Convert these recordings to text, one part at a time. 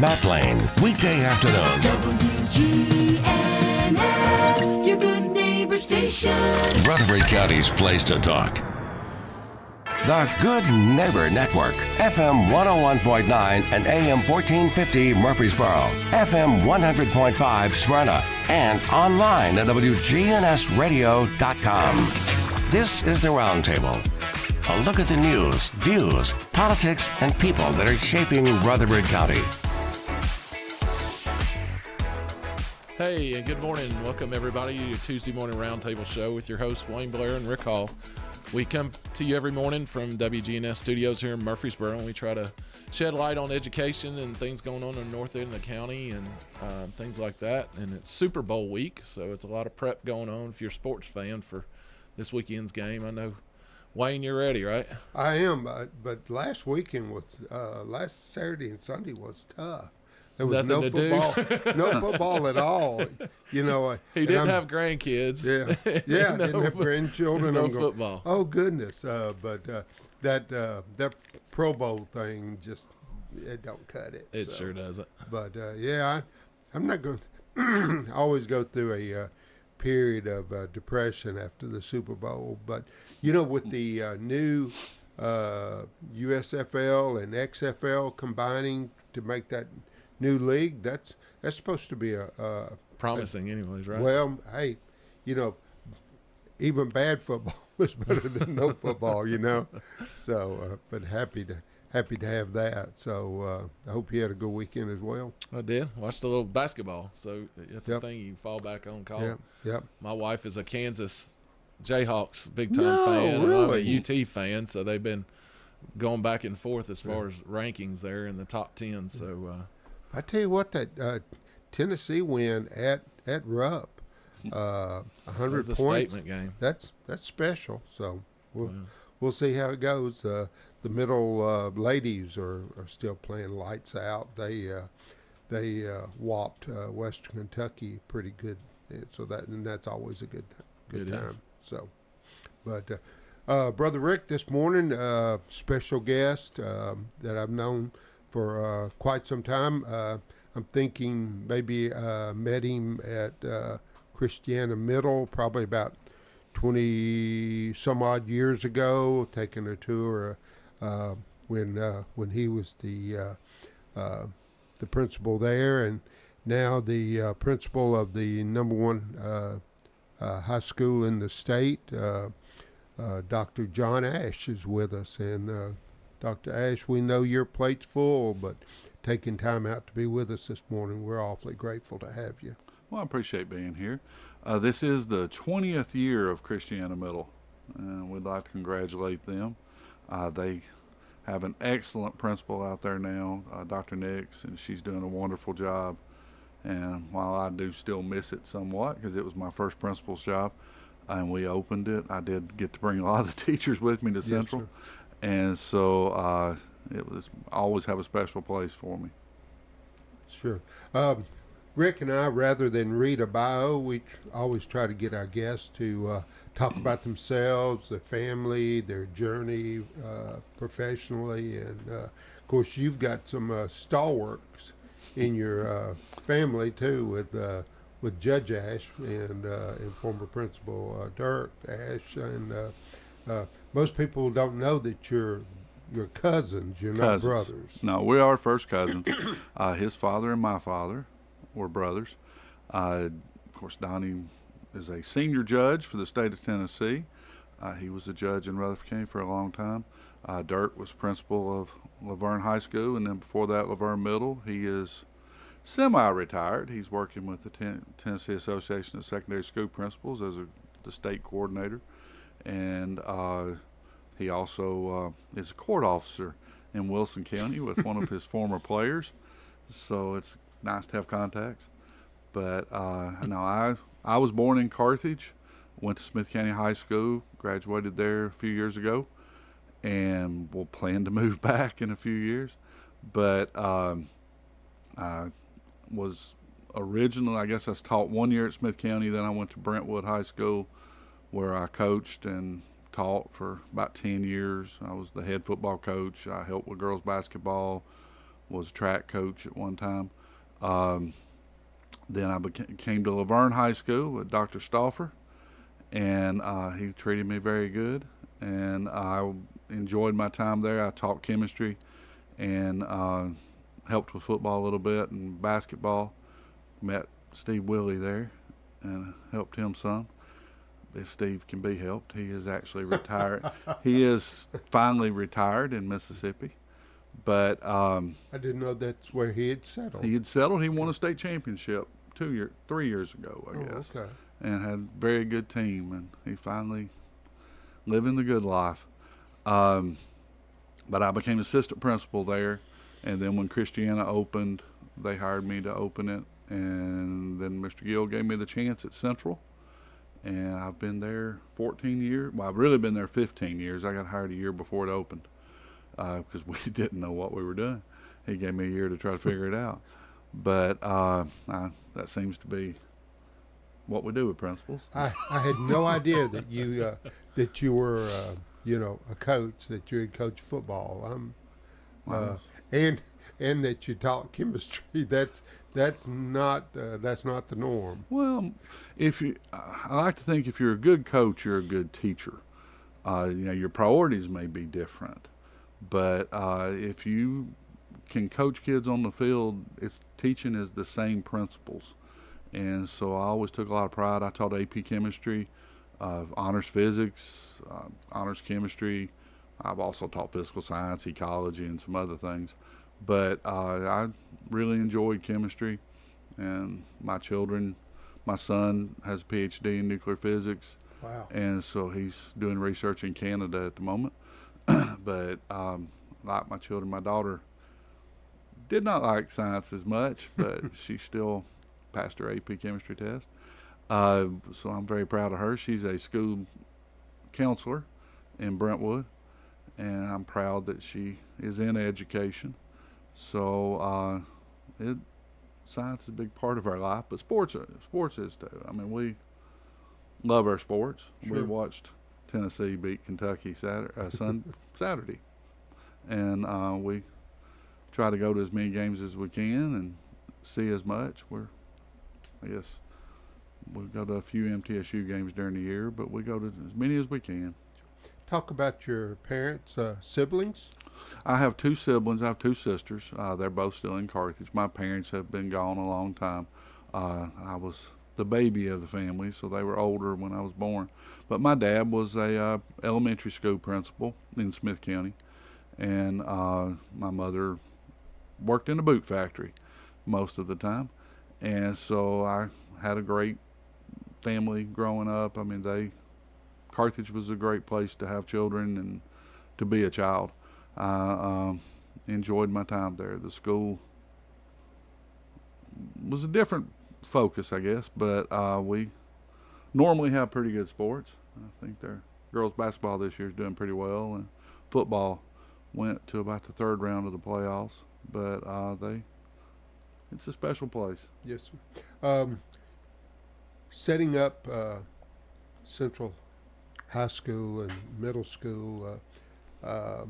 Matt Lane, weekday afternoon. WGNS, your good neighbor station. Rutherford County's place to talk. The Good Neighbor Network, FM 101.9 and AM 1450 Murfreesboro, FM 100.5 Smyrna, and online at WGNSradio.com. This is the Roundtable. A look at the news, views, politics, and people that are shaping Rutherford County. Hey, and good morning. Welcome, everybody, to your Tuesday morning Roundtable show with your hosts, Wayne Blair and Rick Hal. We come to you every morning from WGNS Studios here in Murfreesboro, and we try to shed light on education and things going on in the north end of the county and things like that. And it's Super Bowl week, so it's a lot of prep going on if you're a sports fan for this weekend's game. I know, Wayne, you're ready, right? I am, but last weekend was last Saturday and Sunday was tough. There was Nothing no to football, do. no football at all. You know, He didn't have grandkids. Yeah, I didn't have grandchildren. No I'm going, football. oh goodness! But that Pro Bowl thing just it don't cut it. It sure doesn't. But I'm not going to always go through a period of depression after the Super Bowl. But you know, with the new USFL and XFL combining to make that new league, that's supposed to be a Promising anyways, right? well, hey, you know, even bad football is better than no football, you know. So, but happy to have that. So I hope you had a good weekend as well. I did. Watched a little basketball, so that's the thing you can fall back on. Call. Yep. My wife is a Kansas Jayhawks big-time No, fan, and really? I'm a UT fan, so they've been going back and forth as far as rankings there in the top 10. So I tell you what, that Tennessee win at Rupp, 100 it was a points. statement game. That's special. So we'll see how it goes. The middle ladies are still playing lights out. They whopped Western Kentucky pretty good. So that's always a good It time. is. So, but Brother Rick, this morning, special guest that I've known for quite some time. I'm thinking maybe met him at Christiana Middle probably about 20 some odd years ago, taking a tour when he was the principal there, and now the principal of the number one high school in the state. Dr. John Ash is with us, and Dr. Ash, we know your plate's full, but taking time out to be with us this morning, we're awfully grateful to have you. Well, I appreciate being here. This is the 20th year of Christiana Middle, and we'd like to congratulate them. They have an excellent principal out there now, Dr. Nix, and she's doing a wonderful job. And while I do still miss it somewhat because it was my first principal's job, and we opened it, I did get to bring a lot of the teachers with me to Central. Yes, and so it was always have a special place for me. Sure. Rick and I, rather than read a bio, we always try to get our guests to talk about themselves, their family, their journey professionally. And, of course, you've got some stalwarts in your family, too, with Judge Ash and former Principal Dirk Ash. And most people don't know that you're cousins. You're not brothers. No, we are first cousins. His father and my father were brothers. Of course, Donnie is a senior judge for the state of Tennessee. He was a judge in Rutherford County for a long time. Dirk was principal of Laverne High School, and then before that, Laverne Middle. He is semi-retired. He's working with the Tennessee Association of Secondary School Principals as the state coordinator. And he also is a court officer in Wilson County with one of his former players. So it's nice to have contacts. But no, I was born in Carthage, went to Smith County High School, graduated there a few years ago, and will plan to move back in a few years. But I was originally, I guess I was taught 1 year at Smith County, then I went to Brentwood High School where I coached and taught for about 10 years. I was the head football coach. I helped with girls basketball, was track coach at one time. Then I came to Laverne High School with Dr. Stauffer, and he treated me very good, and I enjoyed my time there. I taught chemistry and helped with football a little bit and basketball. Met Steve Willie there and helped him some. If Steve can be helped, he is actually retired. He is finally retired in Mississippi, but I didn't know that's where he had settled. he had settled. He won a state championship 3 years ago, I guess, Okay. and had a very good team. And he finally living the good life. But I became assistant principal there, and then when Christiana opened, they hired me to open it, and then Mr. Gill gave me the chance at Central. And I've been there 14 years. Well, I've really been there 15 years. I got hired a year before it opened because we didn't know what we were doing. He gave me a year to try to figure it out. But that seems to be what we do with principals. I had no idea that you were a coach, that you had coached football. And that you taught chemistry. That's not the norm. Well, I like to think if you're a good coach, you're a good teacher. Your priorities may be different, but if you can coach kids on the field, teaching is the same principles. And so I always took a lot of pride. I taught AP chemistry, honors physics, honors chemistry. I've also taught physical science, ecology, and some other things. But I really enjoyed chemistry, and my son has a PhD in nuclear physics. Wow. And so he's doing research in Canada at the moment. But like my children, my daughter did not like science as much, but she still passed her AP chemistry test. So I'm very proud of her. She's a school counselor in Brentwood, and I'm proud that she is in education. So science is a big part of our life, but sports is too. I mean, we love our sports. Sure. We watched Tennessee beat Kentucky Saturday, and we try to go to as many games as we can and see as much. I guess we'll go to a few MTSU games during the year, but we go to as many as we can. Talk about your parents, siblings. I have two siblings. I have two sisters. They're both still in Carthage. My parents have been gone a long time. I was the baby of the family, so they were older when I was born. But my dad was a elementary school principal in Smith County, and my mother worked in a boot factory most of the time. And so I had a great family growing up. I mean, Carthage was a great place to have children and to be a child. I enjoyed my time there. The school was a different focus, I guess, but we normally have pretty good sports. I think their girls basketball this year is doing pretty well, and football went to about the third round of the playoffs. But it's a special place. Yes, sir. Setting up Central High School and middle school, I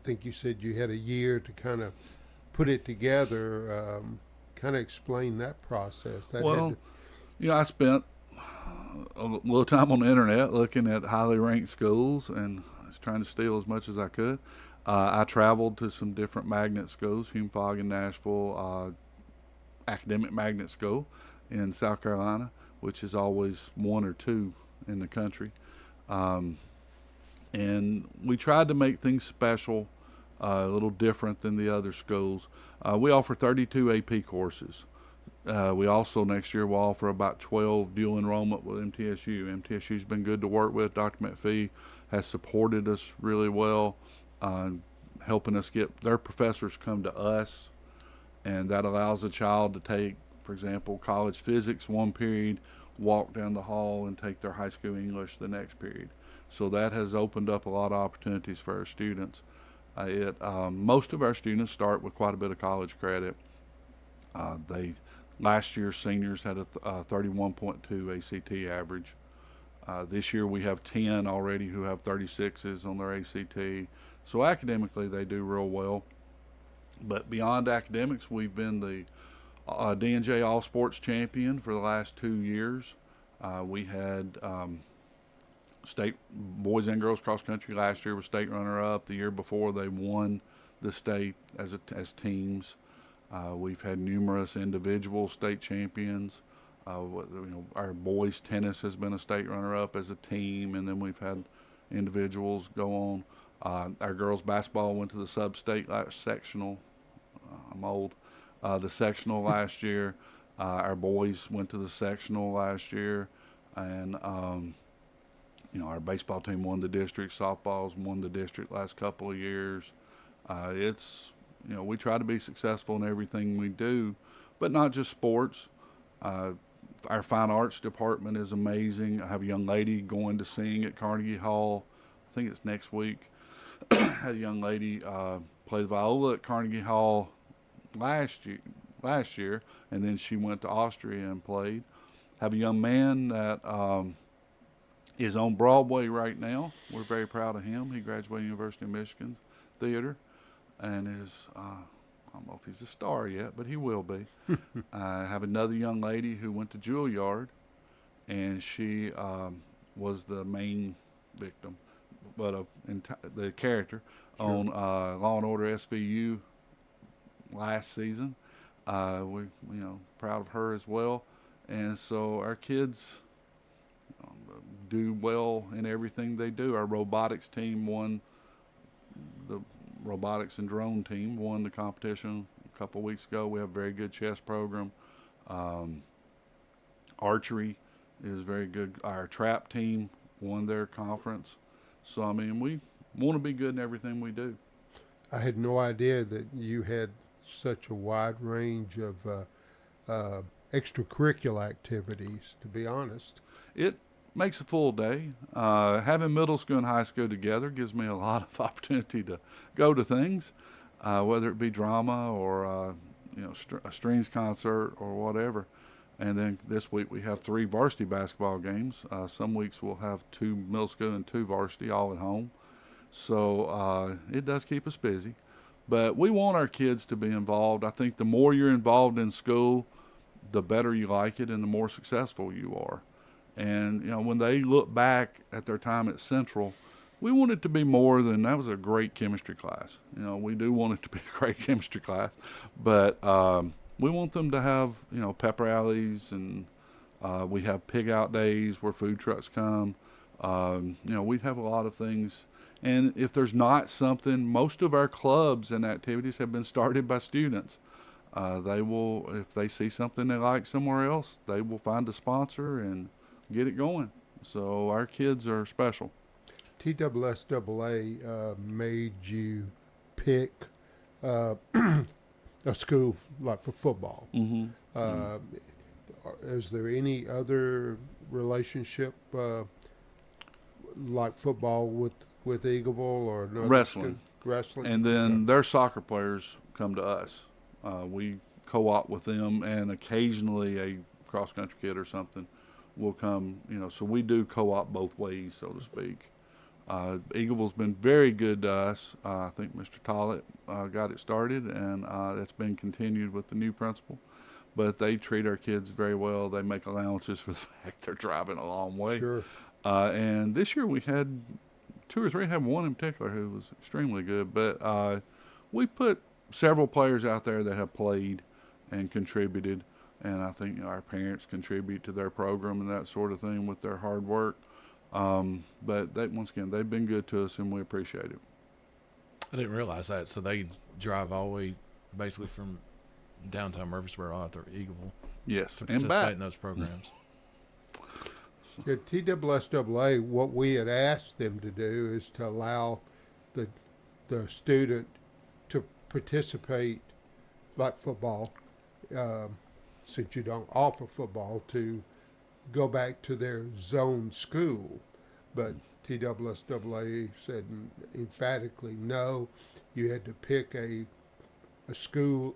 think you said you had a year to kind of put it together. Kind of explain that process. I spent a little time on the internet looking at highly ranked schools, and I was trying to steal as much as I could. I traveled to some different magnet schools, Hume Fogg in Nashville, Academic Magnet School in South Carolina, which is always one or two in the country. And we tried to make things special, a little different than the other schools. We offer 32 AP courses. We also next year will offer about 12 dual enrollment with MTSU. MTSU's been good to work with. Dr. McPhee has supported us really well, helping us get their professors come to us, and that allows a child to take, for example, college physics one period, walk down the hall and take their high school English the next period. So that has opened up a lot of opportunities for our students. Most of our students start with quite a bit of college credit. Last year's seniors had a 31.2 ACT average. This year we have 10 already who have 36s on their ACT. So academically they do real well. But beyond academics, we've been the D&J All Sports Champion for the last 2 years. We had state boys and girls cross country last year was state runner up. The year before they won the state as teams. We've had numerous individual state champions. Our boys tennis has been a state runner up as a team, and then we've had individuals go on. Our girls basketball went to the sub-state sectional. I'm old. The sectional last year. Our boys went to the sectional last year, and our baseball team won the district. Softball's won the district last couple of years. We try to be successful in everything we do, but not just sports. Our fine arts department is amazing. I have a young lady going to sing at Carnegie Hall. I think it's next week. Had a young lady play the viola at Carnegie Hall last year, and then she went to Austria and played. Have a young man that is on Broadway right now. We're very proud of him. He graduated University of Michigan Theater, and is I don't know if he's a star yet, but he will be. I have another young lady who went to Juilliard, and she was the main victim, but the character on Law and Order SVU last season. We proud of her as well, and so our kids do well in everything they do. Our robotics team won the robotics and drone team won the competition a couple of weeks ago. We have a very good chess program. Archery is very good. Our trap team won their conference. So, we want to be good in everything we do. I had no idea that you had such a wide range of extracurricular activities, to be honest. It makes a full day. Having middle school and high school together gives me a lot of opportunity to go to things, whether it be drama or a strings concert or whatever. And then this week we have 3 varsity basketball games. Some weeks we'll have 2 middle school and 2 varsity all at home. So it does keep us busy. But we want our kids to be involved. I think the more you're involved in school, the better you like it and the more successful you are. And, when they look back at their time at Central, we want it to be more than that was a great chemistry class. We do want it to be a great chemistry class, but we want them to have, pep rallies, and we have pig out days where food trucks come. We have a lot of things. And if there's not something, most of our clubs and activities have been started by students. They will, if they see something they like somewhere else, they will find a sponsor and get it going. So our kids are special. TSSAA made you pick a school like for football. Mm-hmm. Is there any other relationship like football with Eagleville or another Wrestling? Wrestling, and then their soccer players come to us. We co-op with them, and occasionally a cross-country kid or something will come, so we do co-op both ways, so to speak. Eagleville's been very good to us. I think Mr. Tollett got it started, and that's been continued with the new principal. But they treat our kids very well. They make allowances for the fact they're driving a long way. Sure. And this year we had 2 or 3, have one in particular who was extremely good. But we put several players out there that have played and contributed. And I think our parents contribute to their program and that sort of thing with their hard work. But once again, they've been good to us, and we appreciate it. I didn't realize that. So they drive all the way basically from downtown Murfreesboro out to Eagleville. Yes, to and participate back. in those programs. Yeah, TSSAA, what we had asked them to do is to allow the student to participate, like football, since you don't offer football, to go back to their zone school. But TSSAA said emphatically no. You had to pick a school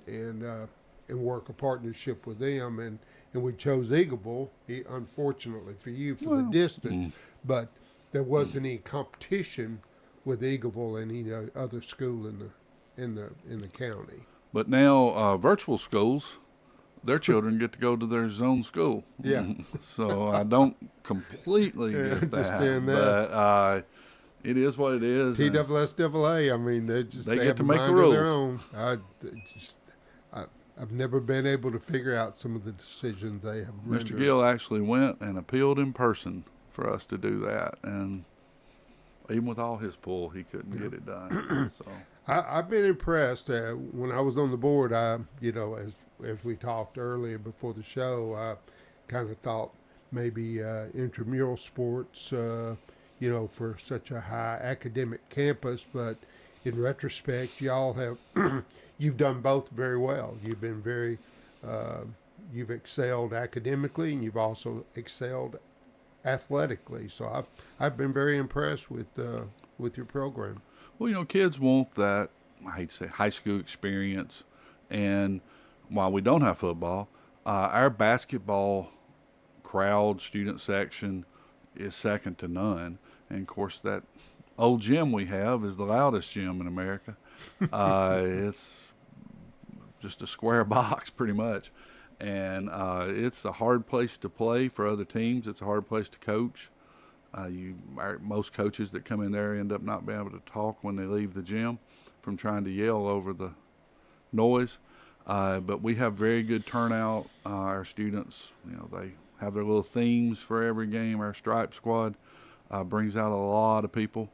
and work a partnership with them, and we chose Eagleville, unfortunately for you, for the distance. But there wasn't any competition with Eagleville and any other school in in the county. But now virtual schools, their children get to go to their zone school. Yeah. So I don't completely get understand that. But it is what it is. TSSAA, I mean, they get have to a make the mind of their rules. own. I've never been able to figure out some of the decisions they have rendered. Mr. Gill actually went and appealed in person for us to do that, and even with all his pull, he couldn't get it done. So I've been impressed. When I was on the board, as we talked earlier before the show, I kind of thought maybe intramural sports, for such a high academic campus. But in retrospect, y'all have you've done both very well. You've been you've excelled academically, and you've also excelled athletically. So I've been very impressed with your program. Well, kids want that, I hate to say, high school experience. And while we don't have football, our basketball crowd, student section is second to none. And, of course, that old gym we have is the loudest gym in America. It's just a square box pretty much. And it's a hard place to play for other teams. It's a hard place to coach. Most coaches that come in there end up not being able to talk when they leave the gym from trying to yell over the noise. But we have very good turnout. Our students, they have their little themes for every game. Our Stripe Squad brings out a lot of people,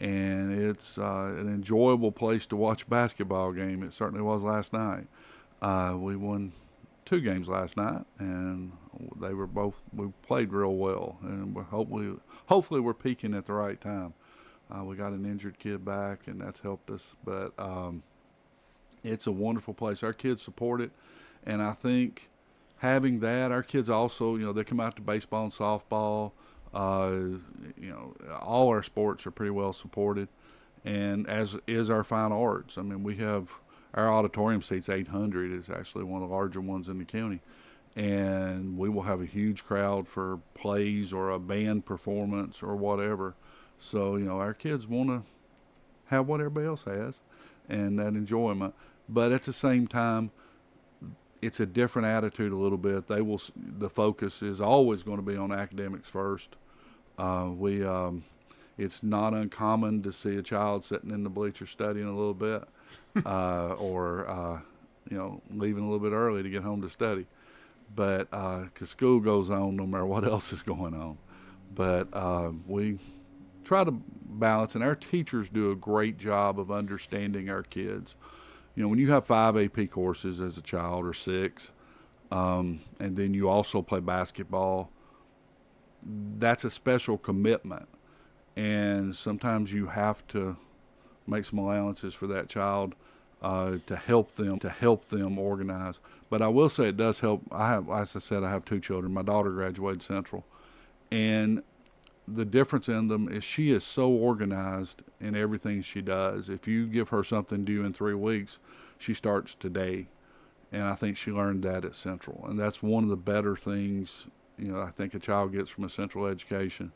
and it's an enjoyable place to watch a basketball game. It certainly was last night. We won 2 games last night, and we played real well, and hopefully we're peaking at the right time. We got an injured kid back, and that's helped us, but it's a wonderful place. Our kids support it, and I think having that, our kids also, they come out to baseball and softball. All our sports are pretty well supported, and as is our fine arts. I mean, we have our auditorium seats 800 is actually one of the larger ones in the county, and we will have a huge crowd for plays or a band performance or whatever. So our kids want to have what everybody else has, and that enjoyment. But at the same time, it's a different attitude a little bit. The focus is always going to be on academics first. It's not uncommon to see a child sitting in the bleacher studying a little bit, or leaving a little bit early to get home to study. But because school goes on no matter what else is going on. But we try to balance, and our teachers do a great job of understanding our kids. When you have 5 AP courses as a child, or 6, and then you also play basketball, that's a special commitment. And sometimes you have to make some allowances for that child to help them organize. But I will say it does help. As I said, I have 2 children. My daughter graduated Central, and the difference in them is she is so organized in everything she does. If you give her something due in 3 weeks, she starts today. And I think she learned that at Central. And that's one of the better things, I think a child gets from a Central education,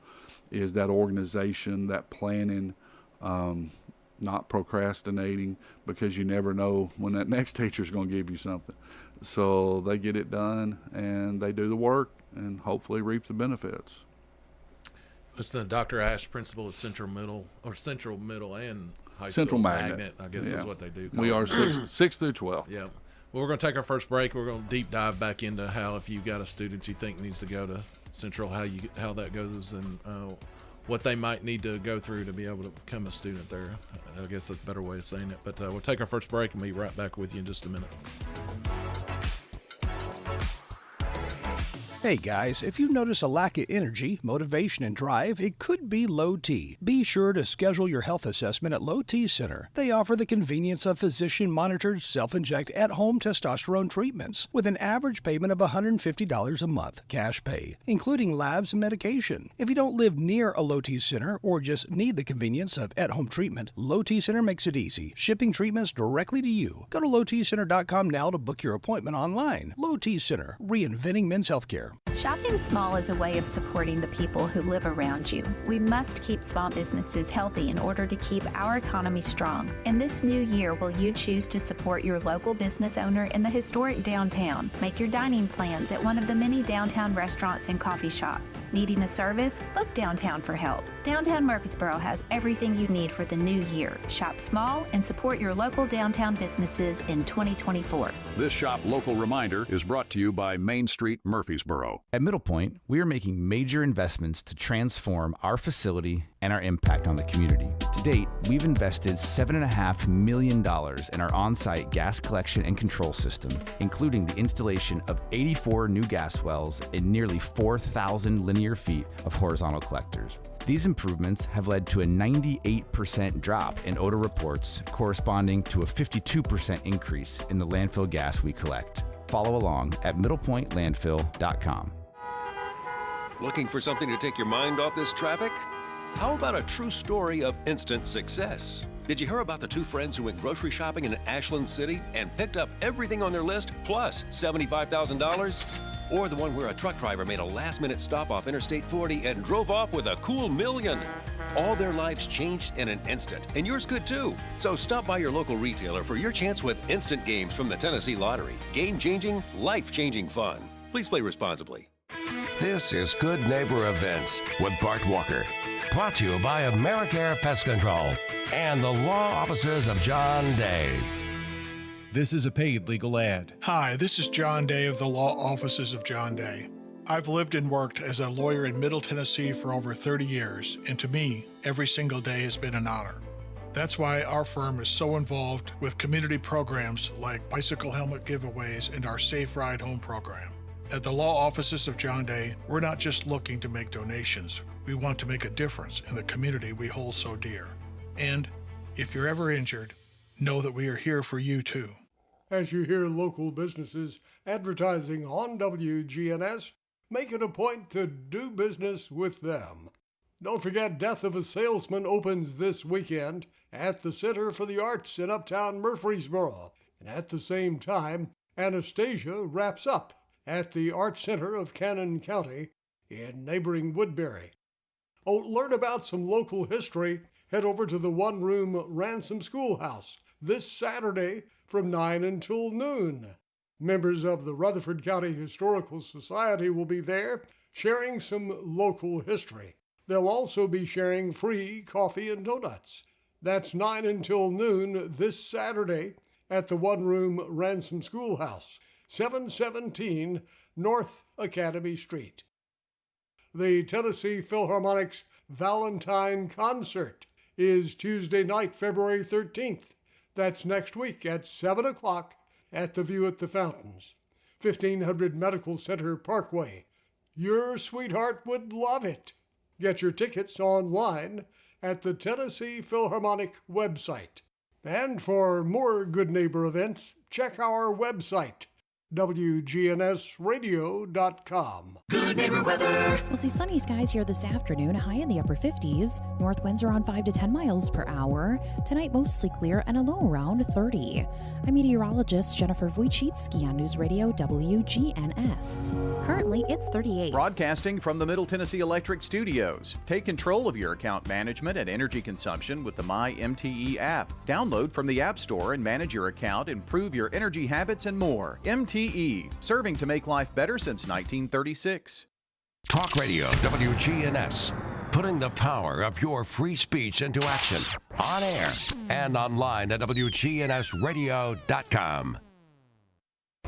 is that organization, that planning, not procrastinating, because you never know when that next teacher's going to give you something. So they get it done, and they do the work, and hopefully reap the benefits. Listen to Dr. Ash, principal of Central Middle and High Central School. Magnet, I guess is what they do. We are 6 through 12. Yeah. Well, we're going to take our first break. We're going to deep dive back into how, if you've got a student you think needs to go to Central, how that goes, and what they might need to go through to be able to become a student there. I guess that's a better way of saying it. But we'll take our first break and be right back with you in just a minute. Hey guys, if you notice a lack of energy, motivation, and drive, it could be low T. Be sure to schedule your health assessment at Low T Center. They offer the convenience of physician-monitored, self-inject, at-home testosterone treatments with an average payment of $150 a month, cash pay, including labs and medication. If you don't live near a Low T Center or just need the convenience of at-home treatment, Low T Center makes it easy, shipping treatments directly to you. Go to lowtcenter.com now to book your appointment online. Low T Center, reinventing men's healthcare. Shopping small is a way of supporting the people who live around you. We must keep small businesses healthy in order to keep our economy strong. In this new year, will you choose to support your local business owner in the historic downtown? Make your dining plans at one of the many downtown restaurants and coffee shops. Needing a service? Look downtown for help. Downtown Murfreesboro has everything you need for the new year. Shop small and support your local downtown businesses in 2024. This Shop Local reminder is brought to you by Main Street Murfreesboro. At Middle Point, we are making major investments to transform our facility and our impact on the community. To date, we've invested $7.5 million in our on-site gas collection and control system, including the installation of 84 new gas wells and nearly 4,000 linear feet of horizontal collectors. These improvements have led to a 98% drop in odor reports, corresponding to a 52% increase in the landfill gas we collect. Follow along at middlepointlandfill.com. Looking for something to take your mind off this traffic? How about a true story of instant success? Did you hear about the two friends who went grocery shopping in Ashland City and picked up everything on their list plus $75,000? Or the one where a truck driver made a last-minute stop off Interstate 40 and drove off with a cool $1 million? All their lives changed in an instant, and yours could too. So stop by your local retailer for your chance with instant games from the Tennessee Lottery. Game-changing, life-changing fun. Please play responsibly. This is Good Neighbor Events with Bart Walker. Brought to you by AmeriCare Pest Control and the law offices of John Day. This is a paid legal ad. Hi, this is John Day of the Law Offices of John Day. I've lived and worked as a lawyer in Middle Tennessee for over 30 years, and to me, every single day has been an honor. That's why our firm is so involved with community programs like bicycle helmet giveaways and our Safe Ride Home program. At the Law Offices of John Day, we're not just looking to make donations. We want to make a difference in the community we hold so dear. And if you're ever injured, know that we are here for you too. As you hear local businesses advertising on WGNS, make it a point to do business with them. Don't forget Death of a Salesman opens this weekend at the Center for the Arts in Uptown Murfreesboro. And at the same time, Anastasia wraps up at the Art Center of Cannon County in neighboring Woodbury. Oh, learn about some local history. Head over to the one-room Ransom Schoolhouse this Saturday from 9 until noon. Members of the Rutherford County Historical Society will be there sharing some local history. They'll also be sharing free coffee and donuts. That's 9 until noon this Saturday at the one-room Ransom Schoolhouse, 717 North Academy Street. The Tennessee Philharmonic's Valentine Concert is Tuesday night, February 13th. That's next week at 7 o'clock at the View at the Fountains, 1500 Medical Center Parkway. Your sweetheart would love it. Get your tickets online at the Tennessee Philharmonic website. And for more Good Neighbor events, check our website, WGNSradio.com. Good Neighbor weather. We'll see sunny skies here this afternoon, high in the upper 50s. North winds around 5 to 10 miles per hour. Tonight, mostly clear and a low around 30. I'm meteorologist Jennifer Wojcicki on News Radio WGNS. Currently, it's 38. Broadcasting from the Middle Tennessee Electric Studios. Take control of your account management and energy consumption with the MyMTE app. Download from the App Store and manage your account, improve your energy habits, and more. MTE, serving to make life better since 1936. Talk Radio WGNS, putting the power of your free speech into action, on air and online at WGNSradio.com.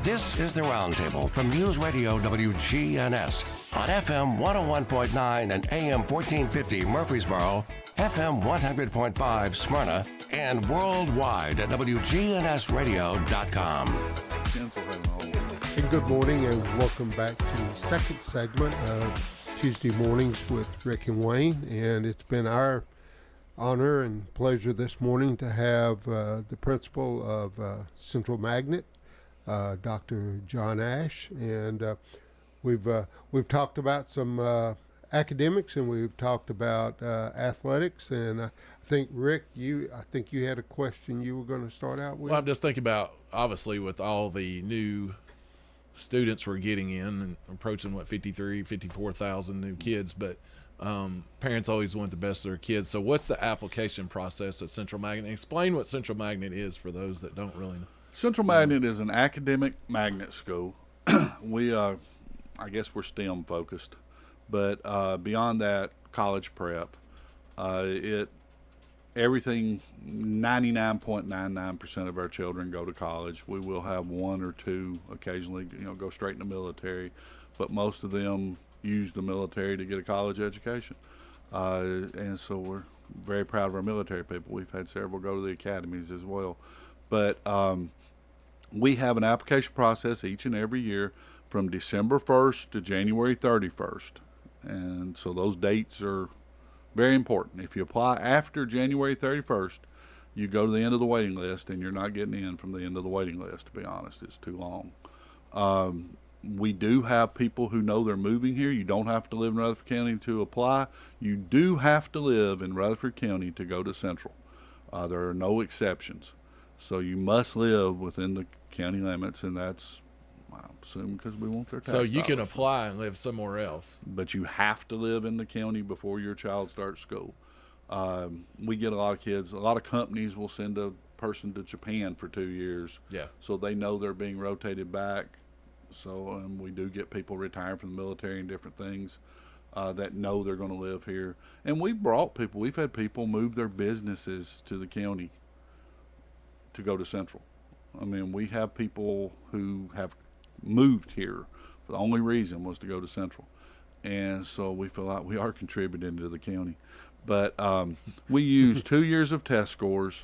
This is the Roundtable from News Radio WGNS on FM 101.9 and AM 1450 Murfreesboro, FM 100.5 Smyrna, and worldwide at WGNSradio.com. And good morning and welcome back to the second segment of Tuesday Mornings with Rick and Wayne. And it's been our honor and pleasure this morning to have the principal of Central Magnet, Dr. John Ash. And we've talked about some academics and we've talked about athletics. And I think, Rick, you had a question you were going to start out with. Well, I'm just thinking about, obviously, with all the new students were getting in, and approaching 54,000 new kids, but parents always want the best of their kids. So what's the application process at Central Magnet? Explain what Central Magnet is for those that don't really know. Central Magnet is an academic magnet school. We, I guess we're STEM focused, but beyond that, college prep. Everything, 99.99% of our children go to college. We will have one or two occasionally, go straight in the military, but most of them use the military to get a college education. And so we're very proud of our military people. We've had several go to the academies as well. But we have an application process each and every year from December 1st to January 31st. And so those dates are very important. If you apply after January 31st, you go to the end of the waiting list, and you're not getting in from the end of the waiting list, to be honest. It's too long. We do have people who know they're moving here. You don't have to live in Rutherford County to apply. You do have to live in Rutherford County to go to Central. There are no exceptions. So you must live within the county limits, and that's, I assume, because we want their tax So you can dollars. apply and live somewhere else. But you have to live in the county before your child starts school. We get a lot of kids. A lot of companies will send a person to Japan for 2 years. Yeah. So they know they're being rotated back. So we do get people retiring from the military and different things that know they're going to live here. And we've brought people. We've had people move their businesses to the county to go to Central. I mean, we have people who have moved here. The only reason was to go to Central. And so we feel like we are contributing to the county. But we use 2 years of test scores.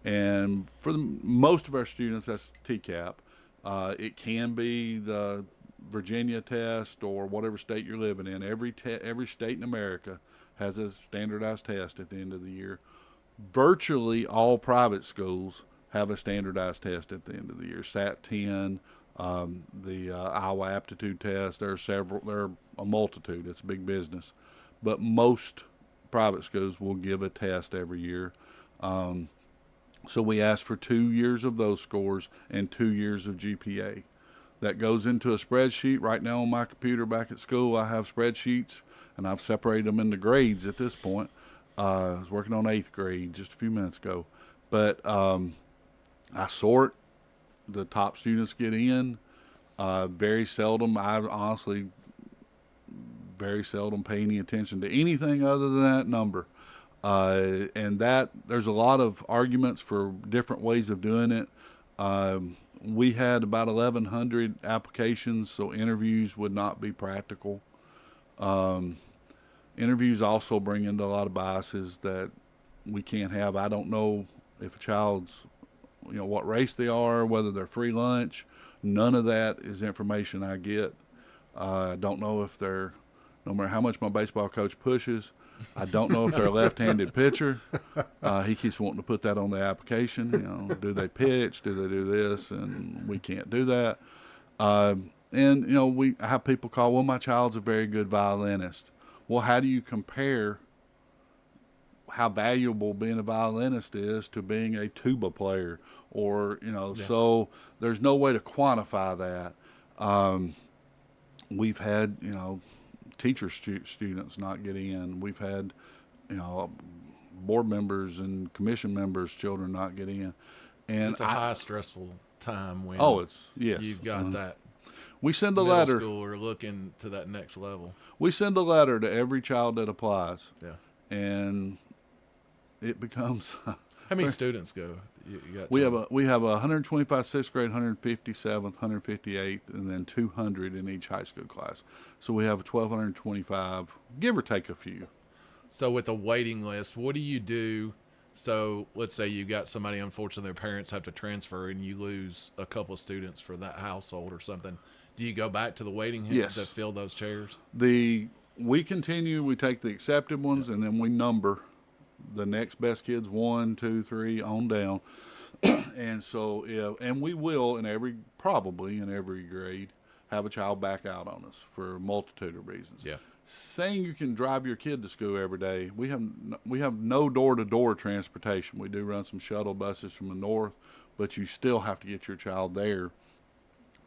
And for most of our students, that's TCAP. It can be the Virginia test or whatever state you're living in. Every state in America has a standardized test at the end of the year. Virtually all private schools have a standardized test at the end of the year. SAT 10, the Iowa aptitude test. There are a multitude. It's a big business. But most private schools will give a test every year. So we ask for 2 years of those scores and 2 years of GPA. That goes into a spreadsheet. Right now on my computer back at school, I have spreadsheets, and I've separated them into grades at this point. I was working on 8th grade just a few minutes ago. But I sort. The top students get in. Very seldom, I honestly very seldom pay any attention to anything other than that number. And that there's a lot of arguments for different ways of doing it. We had about 1,100 applications, so interviews would not be practical. Interviews also bring into a lot of biases that we can't have. I don't know if a child's, what race they are, whether they're free lunch. None of that is information I get. I don't know if they're, no matter how much my baseball coach pushes, I don't know if they're a left-handed pitcher. He keeps wanting to put that on the application. Do they pitch? Do they do this? And we can't do that. I have people call, well, my child's a very good violinist. Well, how do you compare how valuable being a violinist is to being a tuba player? Or, so there's no way to quantify that. We've had, teacher students not get in. We've had, board members and commission members' children not get in. And it's a high stressful time when you've got that. We send a middle letter. School or looking to that next level. We send a letter to every child that applies. Yeah. And it becomes. How many students go? You got we have 125 sixth grade, 157th, 158th, and then 200 in each high school class. So we have 1,225, give or take a few. So with the waiting list, what do you do? So let's say you got somebody, unfortunately, their parents have to transfer, and you lose a couple of students for that household or something. Do you go back to the waiting list to fill those chairs? We continue. We take the accepted ones, and then we number the next best kids 1, 2, 3 on down. And so and we will probably in every grade have a child back out on us for a multitude of reasons. Yeah. Saying you can drive your kid to school every day, we have no door-to-door transportation. We do run some shuttle buses from the north, but you still have to get your child there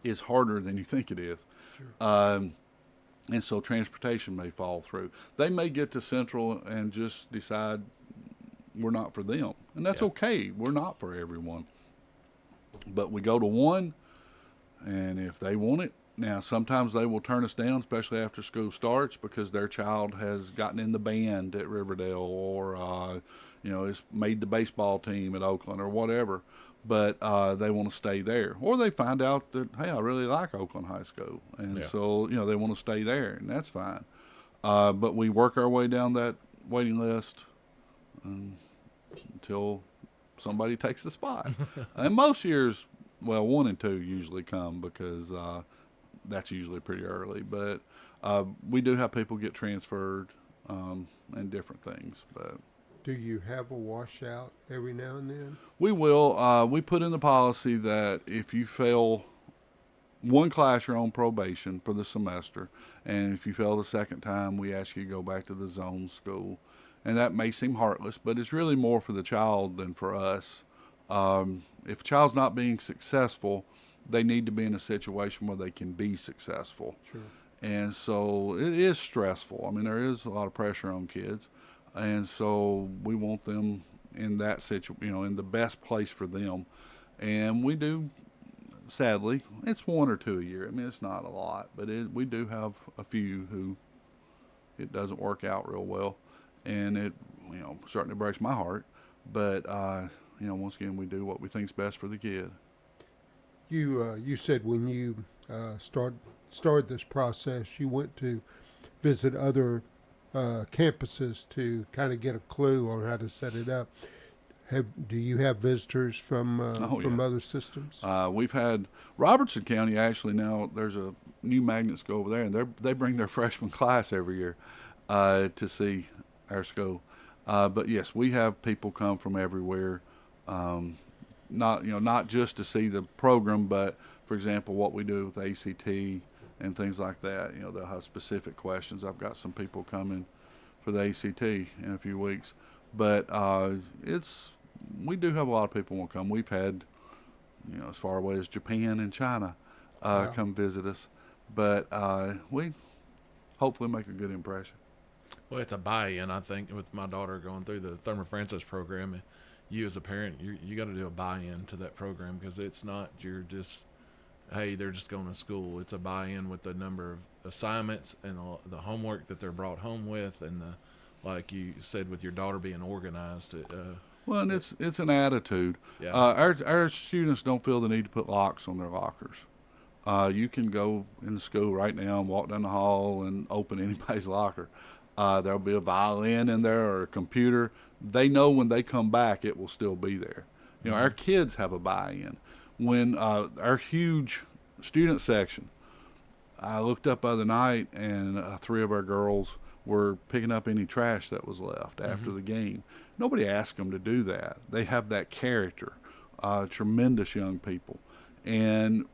is harder than you think it is. Sure. And so transportation may fall through. They may get to Central and just decide we're not for them. And that's okay. We're not for everyone. But we go to one, and if they want it, now sometimes they will turn us down, especially after school starts, because their child has gotten in the band at Riverdale or, has made the baseball team at Oakland or whatever. But they want to stay there. Or they find out that, hey, I really like Oakland High School. And so, they want to stay there, and that's fine. But we work our way down that waiting list until somebody takes the spot. And most years, 1 and 2 usually come because that's usually pretty early. But we do have people get transferred and different things. But do you have a washout every now and then? We will. We put in the policy that if you fail one class, you're on probation for the semester. And if you fail the second time, we ask you to go back to the zone school. And that may seem heartless, but it's really more for the child than for us. If a child's not being successful, they need to be in a situation where they can be successful. Sure. And so it is stressful. I mean, there is a lot of pressure on kids. And so we want them in that situation, in the best place for them. And we do, sadly, it's 1 or 2 a year. I mean, it's not a lot, but we do have a few who it doesn't work out real well. And it, certainly breaks my heart. But, once again, we do what we think is best for the kid. You said when you started this process, you went to visit other campuses to kind of get a clue on how to set it up. Do you have visitors from other systems? We've had Robertson County actually. Now there's a new magnet school over there, and they bring their freshman class every year to see our school. But yes, we have people come from everywhere. Not just to see the program, but for example, what we do with ACT and things like that. They'll have specific questions. I've got some people coming for the ACT in a few weeks. But we do have a lot of people want to come. We've had, as far away as Japan and China come visit us. But we hopefully make a good impression. Well, it's a buy-in, I think, with my daughter going through the Thurman Francis program. You as a parent, you got to do a buy-in to that program because it's not you're just, hey, they're just going to school. It's a buy-in with the number of assignments and the homework that they're brought home with, and like you said, with your daughter being organized. Well, and it's an attitude. Yeah. Our students don't feel the need to put locks on their lockers. You can go in the school right now and walk down the hall and open anybody's locker. There'll be a violin in there or a computer. They know when they come back, it will still be there. Our kids have a buy-in. When our huge student section, I looked up the other night, and 3 of our girls were picking up any trash that was left after the game. Nobody asked them to do that. They have that character, tremendous young people. And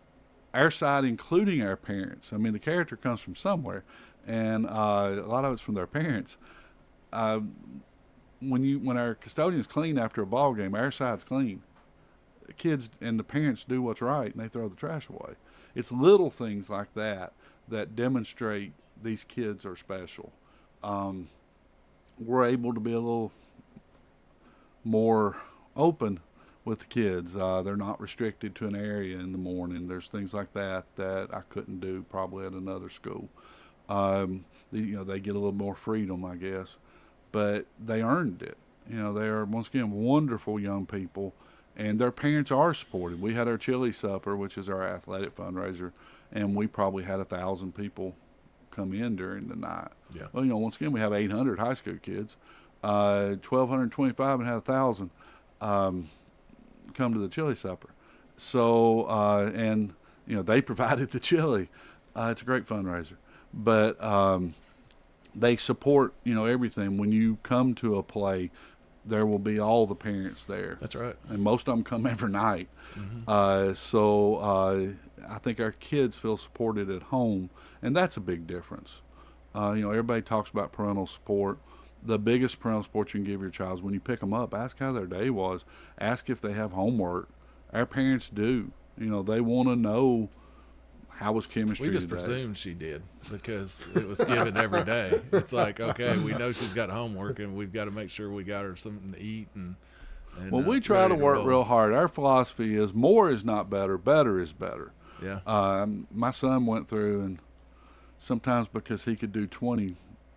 our side, including our parents, I mean, the character comes from somewhere, and a lot of it's from their parents. When our custodians clean after a ball game, our side's clean. The kids and the parents do what's right, and they throw the trash away. It's little things like that that demonstrate these kids are special. We're able to be a little more open with the kids. They're not restricted to an area in the morning. There's things like that I couldn't do probably at another school. They get a little more freedom, I guess, but they earned it. They are, once again, wonderful young people, and their parents are supported. We had our chili supper, which is our athletic fundraiser, and we probably had 1,000 people come in during the night. Yeah. Well, once again, we have 800 high school kids, 1,225, and had 1,000 come to the chili supper. So, and they provided the chili. It's a great fundraiser, but they support everything. When you come to a play, there will be all the parents there. That's right. And most of them come every night. So I think our kids feel supported at home, and that's a big difference. Everybody talks about parental support. The biggest parental support you can give your child is when you pick them up, ask how their day was. Ask if they have homework. Our parents do. They want to know, how was chemistry We just today? presumed she did because it was given every day. It's like, okay, we know she's got homework, and we've got to make sure we got her something to eat. And well, we try to work real hard. Our philosophy is more is not better, better is better. Yeah. My son went through, and sometimes because he could do 20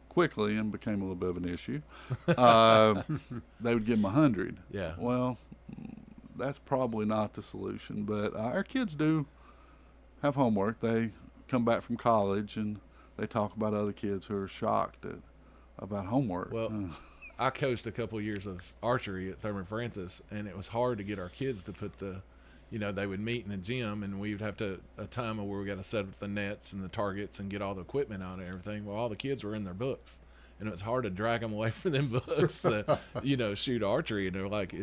quickly and became a little bit of an issue, they would give him 100. Yeah. Well, that's probably not the solution, but our kids do have homework. They come back from college and they talk about other kids who are shocked about homework. Well, I coached a couple of years of archery at Thurman Francis, and it was hard to get our kids to put they would meet in the gym, and we would have a time where we got to set up the nets and the targets and get all the equipment out and everything. Well, all the kids were in their books, and it was hard to drag them away from them books to, shoot archery. And they're like,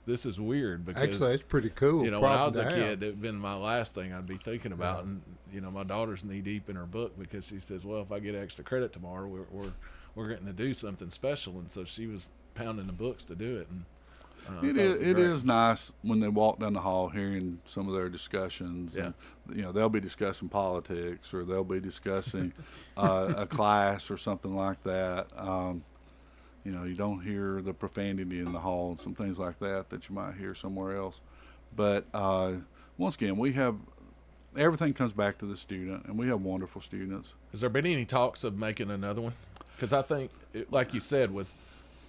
this is weird because actually that's pretty cool. When I was a kid, it'd been my last thing I'd be thinking about. And my daughter's knee deep in her book because she says, well, if I get extra credit tomorrow, we're getting to do something special. And so she was pounding the books to do it. And it is nice when they walk down the hall hearing some of their discussions. Yeah. And, they'll be discussing politics, or they'll be discussing a class or something like that. You don't hear the profanity in the hall and some things like that you might hear somewhere else. But once again, everything comes back to the student, and we have wonderful students. Has there been any talks of making another one? Because I think, like you said, with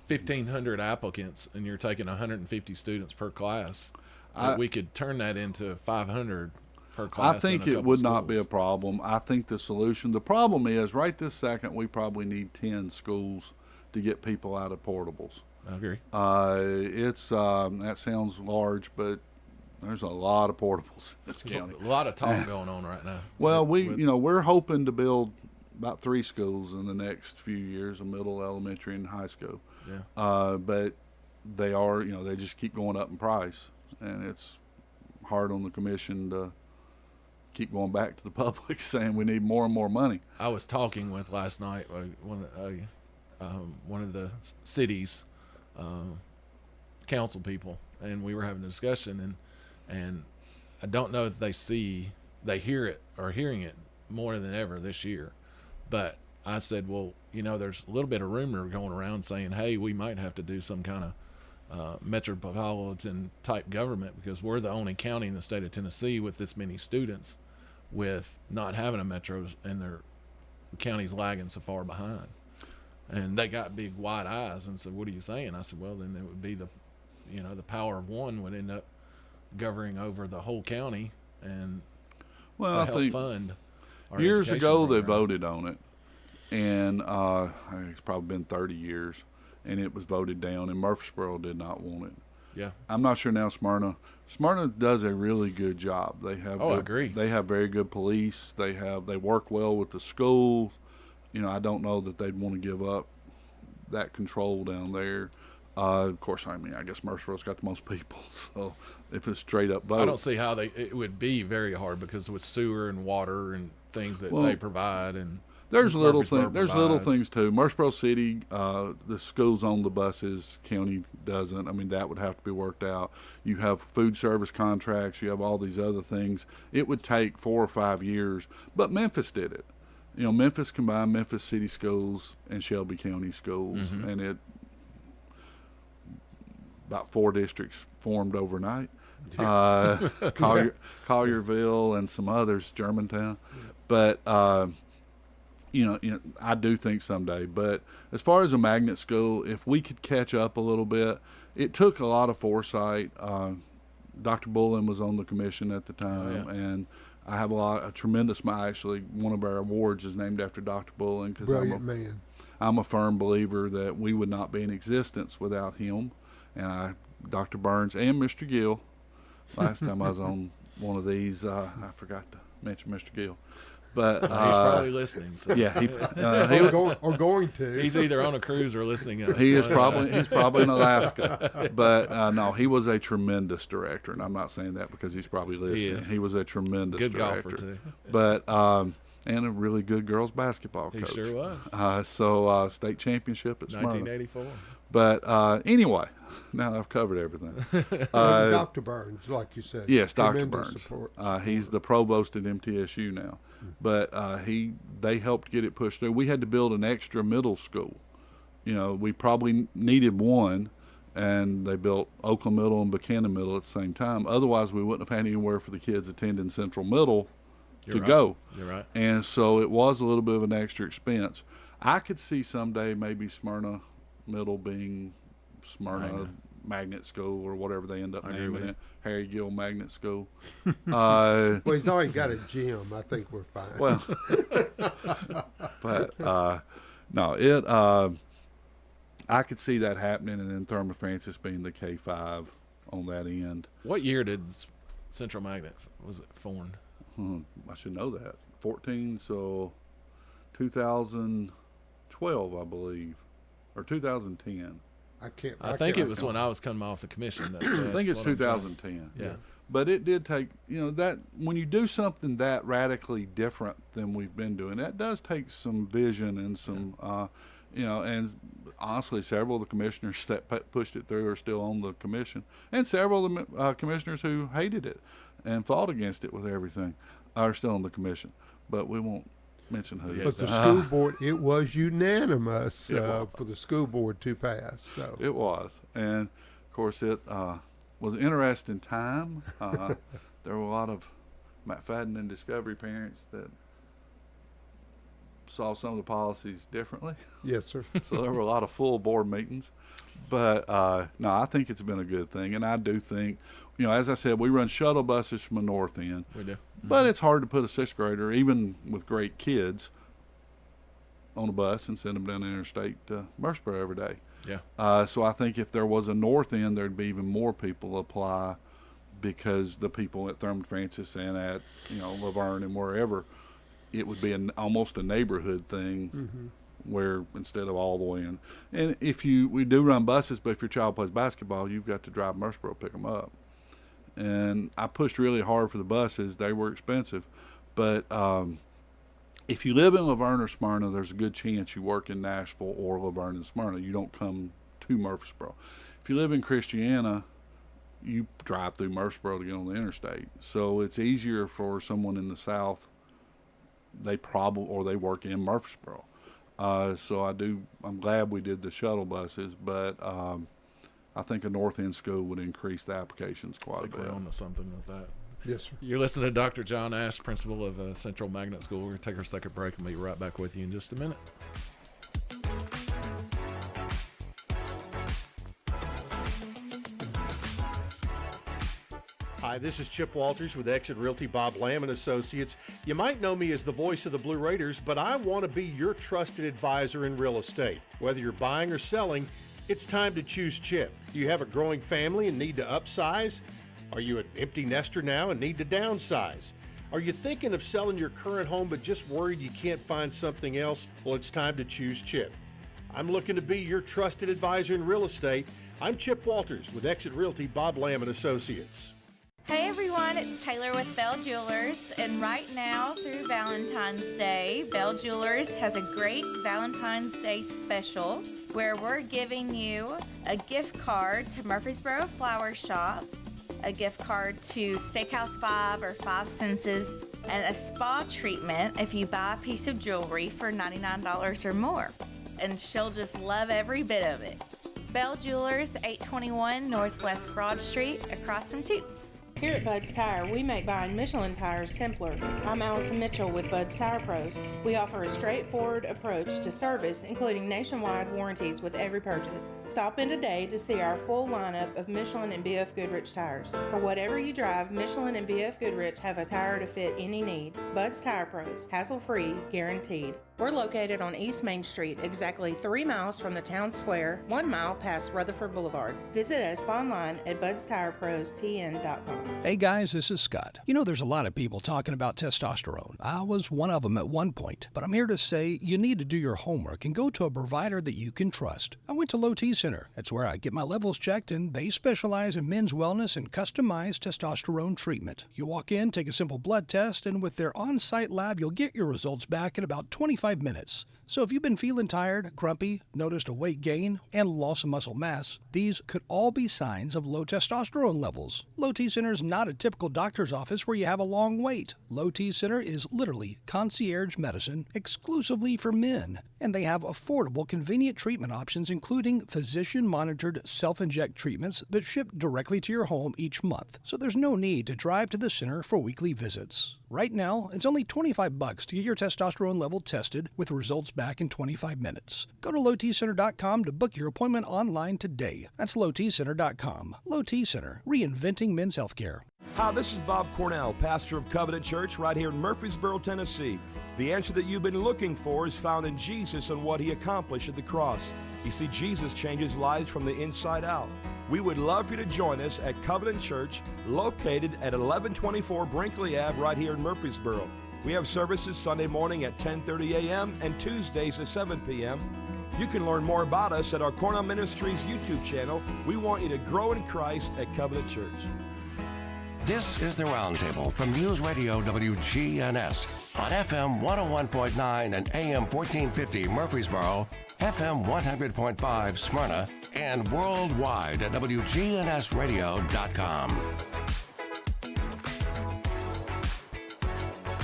1,500 applicants and you're taking 150 students per class, we could turn that into 500 per class. I think it would not be a problem. I think the problem is right this second we probably need 10 schools to get people out of portables. I agree. That sounds large, but there's a lot of portables in this county. A lot of talk going on right now. Well, we're hoping to build about 3 schools in the next few years, a middle, elementary, and high school. Yeah. But they are, they just keep going up in price, and it's hard on the commission to keep going back to the public saying we need more and more money. I was talking with last night one of the city's council people, and we were having a discussion, and I don't know if they hear it or hearing it more than ever this year, but I said, well, there's a little bit of rumor going around saying, hey, we might have to do some kind of metropolitan type government because we're the only county in the state of Tennessee with this many students with not having a metro, and their county's lagging so far behind. And they got big wide eyes and said, what are you saying? I said, well, then it would be the power of one would end up governing over the whole county and I help think fund our years ago program. they voted on it, and it's probably been 30 years, and it was voted down, and Murfreesboro did not want it. Yeah. I'm not sure now Smyrna does a really good job. They have I agree. They have very good police. They work well with the schools. I don't know that they'd want to give up that control down there. Of course, I guess Murfreesboro's got the most people, so if it's straight up vote. I don't see how it would be very hard because with sewer and water and things that they provide, and there's little things too. Murfreesboro City, the schools own the buses, county doesn't. That would have to be worked out. You have food service contracts, you have all these other things. It would take 4 or 5 years, but Memphis did it. Memphis combined Memphis City Schools and Shelby County Schools, and about 4 districts formed overnight. Collierville and some others, Germantown. But I do think someday. But as far as a magnet school, if we could catch up a little bit, it took a lot of foresight. Dr. Bullen was on the commission at the time, and I have actually one of our awards is named after Dr. Bullen because I'm a firm believer that we would not be in existence without him. And Dr. Burns and Mr. Gill, last time I was on one of these, I forgot to mention Mr. Gill. But he's probably listening. So. Yeah, or going to. He's either on a cruise or listening. He's probably in Alaska. But no, he was a tremendous director, and I'm not saying that because he's probably listening. He was a tremendous good director. Golfer too. But and a really good girls basketball coach. He sure was. State championship at Smyrna. 1984. But anyway, now I've covered everything. Dr. Burns, like you said. Yes, Dr. Tremendous Burns. support. He's the provost at MTSU now. But they helped get it pushed through. We had to build an extra middle school. You know, we probably needed one, and they built Oakland Middle and Buchanan Middle at the same time. Otherwise, we wouldn't have had anywhere for the kids attending Central Middle to go. You're right. And so it was a little bit of an extra expense. I could see someday maybe Smyrna Middle being Smyrna Magnet School or whatever they end up naming it. Harry Gill Magnet School. Well, he's already got a gym. I think we're fine. Well, but no, I could see that happening, and then Thurman Francis being the K5 on that end. What year did Central Magnet was it formed? I should know that. 14, so 2012, I believe, or 2010. I think it was when I was coming off the commission. I think it's 2010. Yeah. But it did take, that when you do something that radically different than we've been doing, that does take some vision and some, and honestly, several of the commissioners that pushed it through are still on the commission, and several of the commissioners who hated it and fought against it with everything are still on the commission. But we won't mention who. But the school board, it was unanimous for the school board to pass. So it was, and of course it was an interesting time. There were a lot of McFadden and Discovery parents that saw some of the policies differently. Yes, sir. So there were a lot of full board meetings, but no, I think it's been a good thing, and I do think, as I said, we run shuttle buses from the north end. We do. But it's hard to put a sixth grader, even with great kids, on a bus and send them down the interstate to Murfreesboro every day. Yeah. So I think if there was a north end, there'd be even more people apply, because the people at Thurman Francis and at Laverne and wherever, it would be almost a neighborhood thing, where instead of all the way in. And we do run buses, but if your child plays basketball, you've got to drive Murfreesboro to pick them up. And I pushed really hard for the buses. They were expensive. But if you live in Laverne or Smyrna, there's a good chance you work in Nashville or Laverne and Smyrna. You don't come to Murfreesboro. If you live in Christiana, you drive through Murfreesboro to get on the interstate. So it's easier for someone in the south. They work in Murfreesboro. So I'm glad we did the shuttle buses, but I think a North End school would increase the applications quite a bit. We're on to something with that. Yes, sir. You're listening to Dr. John Ash, principal of Central Magnet School. We're going to take our second break and be right back with you in just a minute. Hi, this is Chip Walters with Exit Realty Bob Lamb & Associates. You might know me as the voice of the Blue Raiders, but I want to be your trusted advisor in real estate. Whether you're buying or selling, it's time to choose Chip. Do you have a growing family and need to upsize? Are you an empty nester now and need to downsize? Are you thinking of selling your current home but just worried you can't find something else? Well, it's time to choose Chip. I'm looking to be your trusted advisor in real estate. I'm Chip Walters with Exit Realty Bob Lamb & Associates. Hey everyone, it's Taylor with Bell Jewelers, and right now through Valentine's Day, Bell Jewelers has a great Valentine's Day special where we're giving you a gift card to Murfreesboro Flower Shop, a gift card to Steakhouse 5 or 5 Senses, and a spa treatment if you buy a piece of jewelry for $99 or more. And she'll just love every bit of it. Bell Jewelers, 821 Northwest Broad Street, across from Toots. Here at Bud's Tire, we make buying Michelin tires simpler. I'm Allison Mitchell with Bud's Tire Pros. We offer a straightforward approach to service, including nationwide warranties with every purchase. Stop in today to see our full lineup of Michelin and BF Goodrich tires. For whatever you drive, Michelin and BF Goodrich have a tire to fit any need. Bud's Tire Pros, hassle-free, guaranteed. We're located on East Main Street, exactly 3 miles from the town square, 1 mile past Rutherford Boulevard. Visit us online at budstirepros.tn.com. Hey guys, this is Scott. There's a lot of people talking about testosterone. I was one of them at one point, but I'm here to say you need to do your homework and go to a provider that you can trust. I went to Low T Center. That's where I get my levels checked, and they specialize in men's wellness and customized testosterone treatment. You walk in, take a simple blood test, and with their on-site lab, you'll get your results back in about 25 25 minutes. So if you've been feeling tired, grumpy, noticed a weight gain, and loss of muscle mass, these could all be signs of low testosterone levels. Low T Center is not a typical doctor's office where you have a long wait. Low T Center is literally concierge medicine exclusively for men, and they have affordable, convenient treatment options including physician-monitored self-inject treatments that ship directly to your home each month. So there's no need to drive to the center for weekly visits. Right now, it's only $25 to get your testosterone level tested with results back in 25 minutes. Go to lowtcenter.com to book your appointment online today. That's lowtcenter.com. Low T Center, reinventing men's healthcare. Hi, this is Bob Cornell, pastor of Covenant Church right here in Murfreesboro, Tennessee. The answer that you've been looking for is found in Jesus and what he accomplished at the cross. You see, Jesus changes lives from the inside out. We would love for you to join us at Covenant Church, located at 1124 Brinkley Ave right here in Murfreesboro. We have services Sunday morning at 10:30 a.m. and Tuesdays at 7 p.m. You can learn more about us at our Cornell Ministries YouTube channel. We want you to grow in Christ at Covenant Church. This is the Roundtable from News Radio WGNS on FM 101.9 and AM 1450 Murfreesboro, FM 100.5 Smyrna, and worldwide at WGNSradio.com.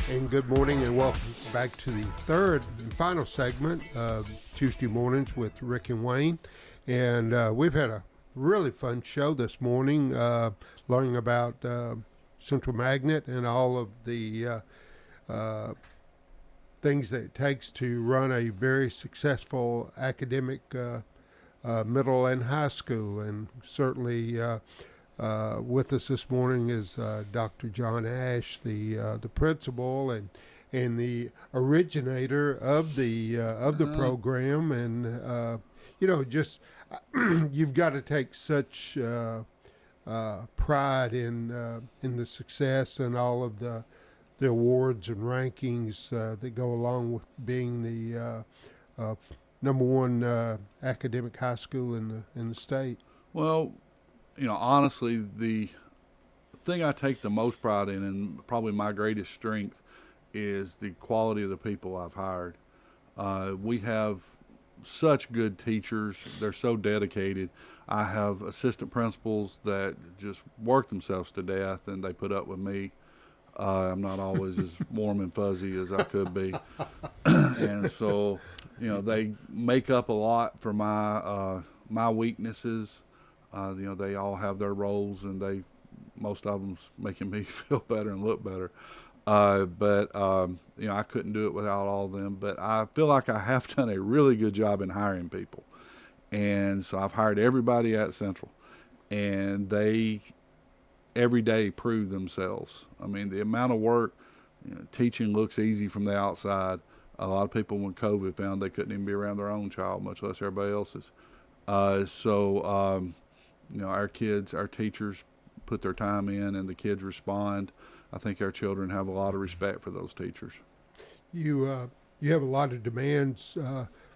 And good morning and welcome back to the third and final segment of Tuesday Mornings with Rick and Wayne. And we've had a really fun show this morning, learning about Central Magnet and all of the things that it takes to run a very successful academic middle and high school. And certainly with us this morning is Dr. John Ash, the principal and the originator of the program. And just you've got to take such pride in the success and all of the awards and rankings that go along with being the number one academic high school in the state. Well, honestly, the thing I take the most pride in, and probably my greatest strength, is the quality of the people I've hired. We have such good teachers. They're so dedicated. I have assistant principals that just work themselves to death, and they put up with me. I'm not always as warm and fuzzy as I could be. And so, they make up a lot for my weaknesses. They all have their roles, and most of them's making me feel better and look better. But I couldn't do it without all of them. But I feel like I have done a really good job in hiring people. And so I've hired everybody at Central, and they every day prove themselves. I mean, the amount of work, teaching looks easy from the outside. A lot of people, when COVID, found they couldn't even be around their own child, much less everybody else's. Our kids, our teachers put their time in, and the kids respond. I think our children have a lot of respect for those teachers. You have a lot of demands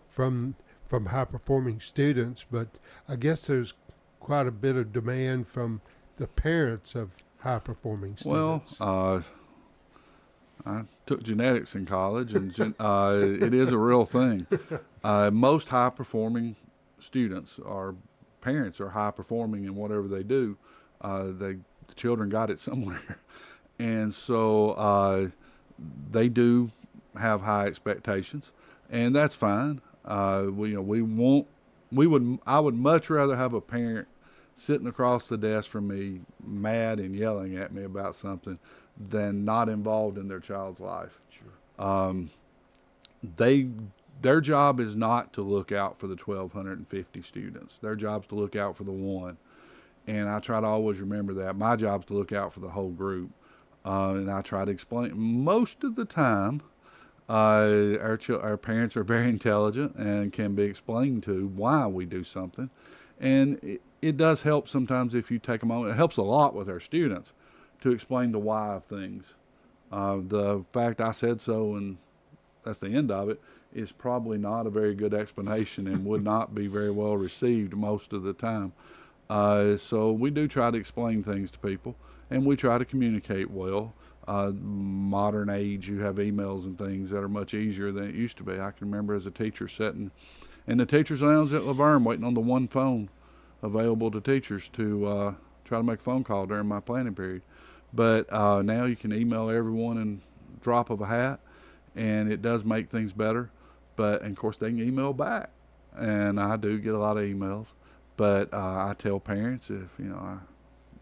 from high-performing students, but I guess there's quite a bit of demand from the parents of high-performing students. Well, I took genetics in college, and it is a real thing. Most high-performing students, our parents are high-performing in whatever they do. The children got it somewhere. And so they do have high expectations, and that's fine. I would much rather have a parent sitting across the desk from me, mad and yelling at me about something, than not involved in their child's life. Sure. Their job is not to look out for the 1,250 students. Their job is to look out for the one. And I try to always remember that. My job is to look out for the whole group. And I try to explain. Most of the time, our parents are very intelligent and can be explained to why we do something. And it does help sometimes if you take a moment. It helps a lot with our students to explain the why of things. The fact I said so and that's the end of it is probably not a very good explanation and would not be very well received most of the time. So we do try to explain things to people, and we try to communicate well. modern age, you have emails and things that are much easier than it used to be. I can remember as a teacher sitting in the teacher's lounge at Laverne waiting on the one phone available to teachers to try to make a phone call during my planning period. But now you can email everyone in drop of a hat, and it does make things better. But, and of course, they can email back, and I do get a lot of emails. But I tell parents, if, I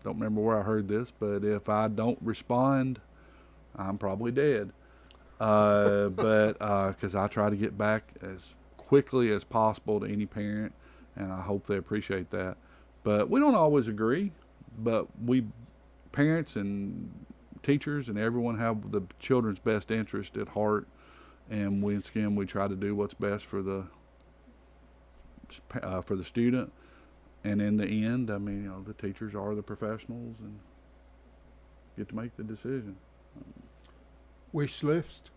don't remember where I heard this, but if I don't respond, I'm probably dead. But because I try to get back as quickly as possible to any parent, and I hope they appreciate that. But we don't always agree, but we, parents and teachers and everyone, have the children's best interest at heart, and we try to do what's best for the student. And in the end, the teachers are the professionals and get to make the decision. Wish list?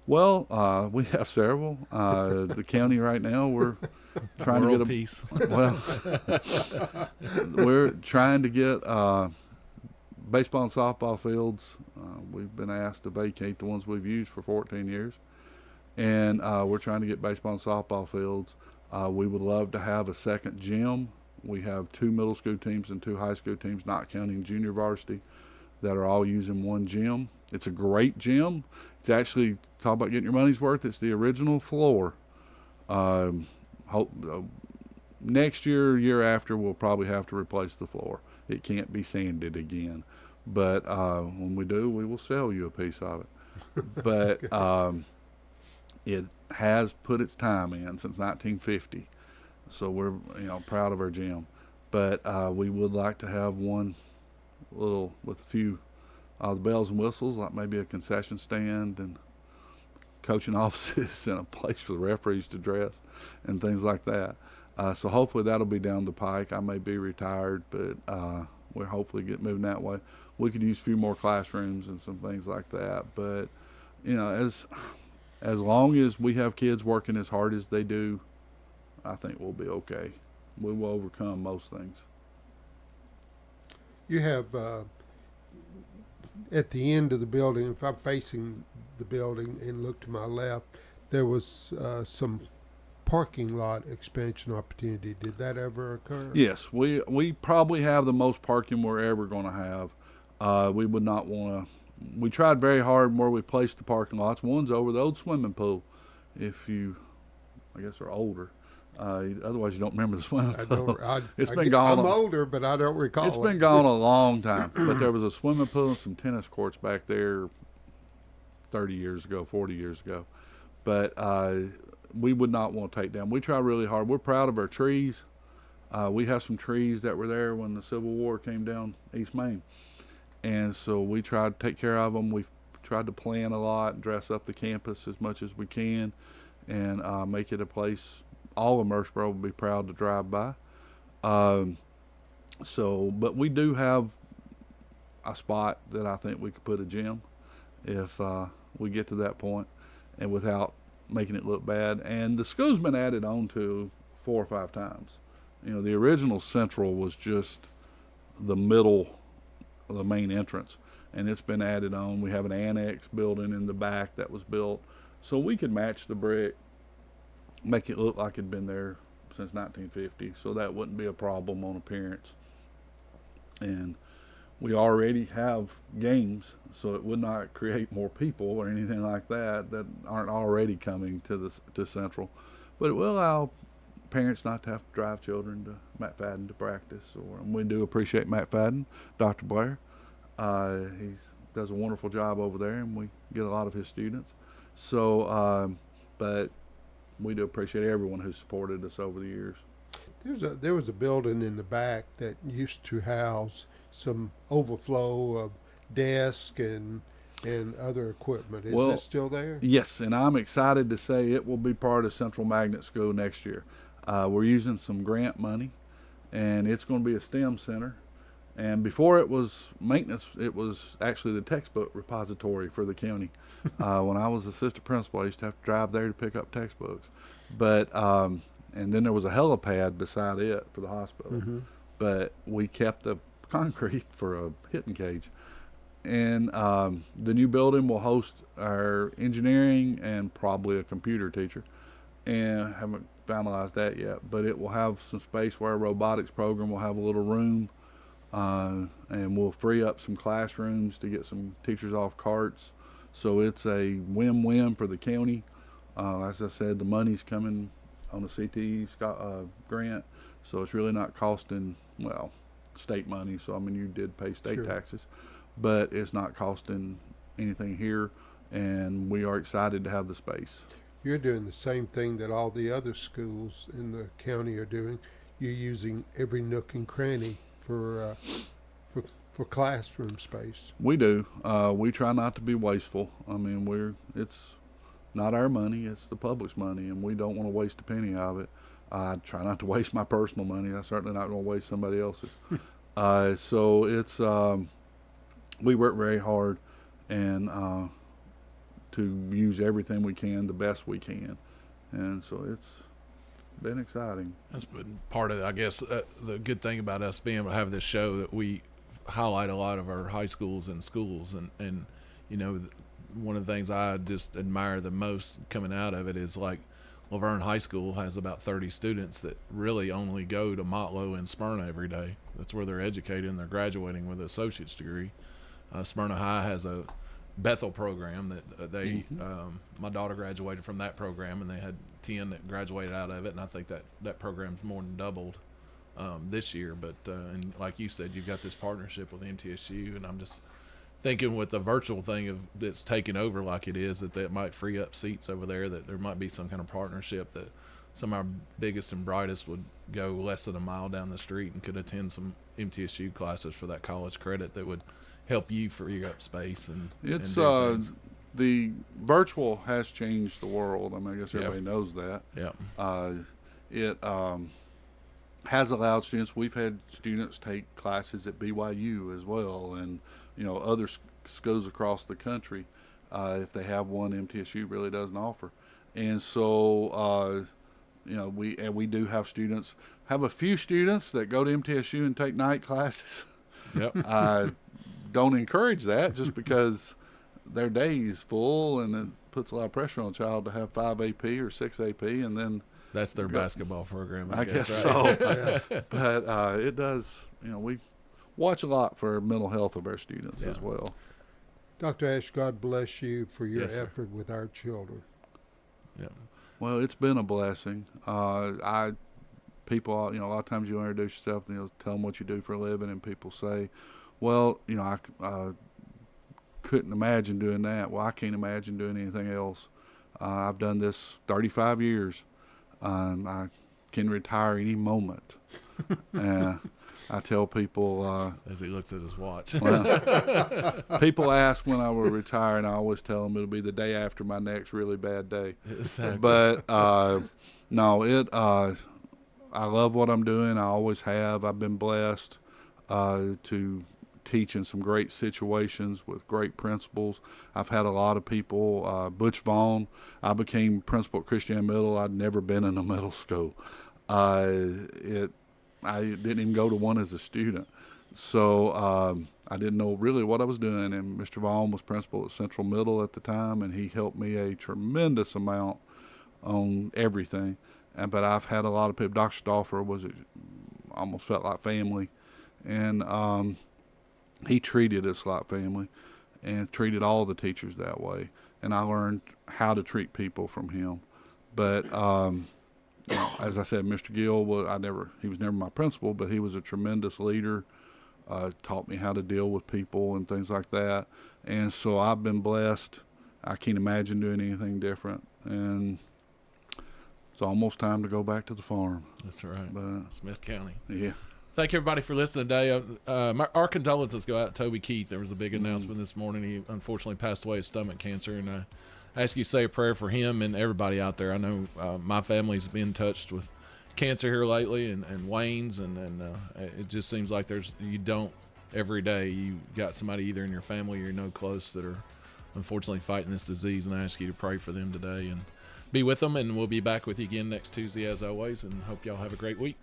Well, we have several. The county right now, we're trying to get a peace. Well, we're trying to get baseball and softball fields. We've been asked to vacate the ones we've used for 14 years, and we're trying to get baseball and softball fields. We would love to have a second gym. We have 2 middle school teams and 2 high school teams, not counting junior varsity, that are all using one gym. It's a great gym. It's actually, talk about getting your money's worth, it's the original floor. Next year after, we'll probably have to replace the floor. It can't be sanded again. But when we do, we will sell you a piece of it. But it has put its time in since 1950. So we're proud of our gym. But we would like to have one little with a few the bells and whistles, like maybe a concession stand and coaching offices and a place for the referees to dress and things like that. So hopefully that'll be down the pike. I may be retired, but we'll hopefully get moving that way. We could use a few more classrooms and some things like that. But, as long as we have kids working as hard as they do, I think we'll be okay. We will overcome most things. You have, at the end of the building, if I'm facing the building and look to my left, there was some parking lot expansion opportunity. Did that ever occur? Yes, we probably have the most parking we're ever going to have. We would not want to. We tried very hard where we placed the parking lots. One's over the old swimming pool. If you, I guess, are older. Otherwise, you don't remember the swimming pool. It's been gone. I'm older, but I don't recall. It's been gone a long time. But there was a swimming pool and some tennis courts back there 30 years ago, 40 years ago. But we would not want to take down. We try really hard. We're proud of our trees. We have some trees that were there when the Civil War came down East Main. And so we tried to take care of them. We've tried to plant a lot and dress up the campus as much as we can and make it a place all of Murfreesboro would be proud to drive by. But we do have a spot that I think we could put a gym if we get to that point and without making it look bad. And the school's been added on to 4 or 5 times. The original Central was just the middle of the main entrance, and it's been added on. We have an annex building in the back that was built, so we could match the brick, make it look like it'd been there since 1950, so that wouldn't be a problem on appearance. And we already have games, so it would not create more people or anything like that aren't already coming to Central. But it will allow parents not to have to drive children to McFadden to practice. And we do appreciate Matt Fadden, Dr. Blair. He does a wonderful job over there, and we get a lot of his students. So, but we do appreciate everyone who's supported us over the years. There was a building in the back that used to house some overflow of desk and other equipment. Is it still there? Yes, and I'm excited to say it will be part of Central Magnet School next year. We're using some grant money, and it's going to be a STEM center. And before it was maintenance, it was actually the textbook repository for the county. When I was assistant principal, I used to have to drive there to pick up textbooks. But and then there was a helipad beside it for the hospital. Mm-hmm. But we kept the concrete for a hitting cage. And the new building will host our engineering and probably a computer teacher. And haven't finalized that yet, but it will have some space where our robotics program will have a little room, and we'll free up some classrooms to get some teachers off carts. So it's a win-win for the county. As I said, the money's coming on the CTE grant, so it's really not costing, well, state money. So I mean, you did pay state taxes, but it's not costing anything here, and we are excited to have the space. You're doing the same thing that all the other schools in the county are doing. You're using every nook and cranny for classroom space. We do. We try not to be wasteful. I mean, it's not our money, it's the public's money, and we don't want to waste a penny of it. I try not to waste my personal money. I'm certainly not going to waste somebody else's. So it's we work very hard and to use everything we can the best we can, and so it's been exciting. That's been part of, I guess, the good thing about us being able to have this show, that we highlight a lot of our high schools and schools, and you know, one of the things I just admire the most coming out of it is, like, Laverne High School has about 30 students that really only go to Motlow and Smyrna every day. That's where they're educated, and they're graduating with an associate's degree. Smyrna High has a Bethel program that they my daughter graduated from that program, and they had 10 that graduated out of it, and I think that program's more than doubled this year. But and like you said, you've got this partnership with MTSU, and I'm just thinking with the virtual thing that's taking over like it is, that might free up seats over there, that there might be some kind of partnership that some of our biggest and brightest would go less than a mile down the street and could attend some MTSU classes for that college credit that would help you free up space. And it's and the virtual has changed the world. I mean, I guess everybody knows that. It has allowed students. We've had students take classes at BYU as well, and you know, other schools across the country, if they have one MTSU really doesn't offer. And so you know, we do have students, have a few students that go to MTSU and take night classes. I don't encourage that, just because their day is full, and it puts a lot of pressure on a child to have 5 AP or 6 AP, and then that's their basketball program, I guess right? so. But it does, you know, we watch a lot for mental health of our students as well. Dr. Ash, God bless you for your effort with our children. Well, it's been a blessing. People, you know, a lot of times you introduce yourself and you'll tell them what you do for a living, and people say, well, you know, I couldn't imagine doing that. Well, I can't imagine doing anything else. I've done this 35 years. I can retire any moment. I tell people, as he looks at his watch, people ask when I will retire, and I always tell them it'll be the day after my next really bad day. Exactly. But no, I love what I'm doing. I always have. I've been blessed to teach in some great situations with great principals. I've had a lot of people. Butch Vaughn, I became principal at Christian Middle. I'd never been in a middle school. I didn't even go to one as a student. So I didn't know really what I was doing. And Mr. Vaughn was principal at Central Middle at the time, and he helped me a tremendous amount on everything. But I've had a lot of people. Dr. Stauffer almost felt like family. And he treated us like family and treated all the teachers that way. And I learned how to treat people from him. But you know, as I said, Mr. Gill he was never my principal, but he was a tremendous leader, taught me how to deal with people and things like that. And so I've been blessed. I can't imagine doing anything different. And it's almost time to go back to the farm. That's right. But, Smith County. Yeah. Thank you, everybody, for listening today. Our condolences go out to Toby Keith. There was a big announcement this morning. He unfortunately passed away of stomach cancer, and I ask you to say a prayer for him and everybody out there. I know my family's been touched with cancer here lately, and Wayne's, and it just seems like every day you got somebody either in your family or you know close that are unfortunately fighting this disease, and I ask you to pray for them today and be with them, and we'll be back with you again next Tuesday as always, and hope y'all have a great week.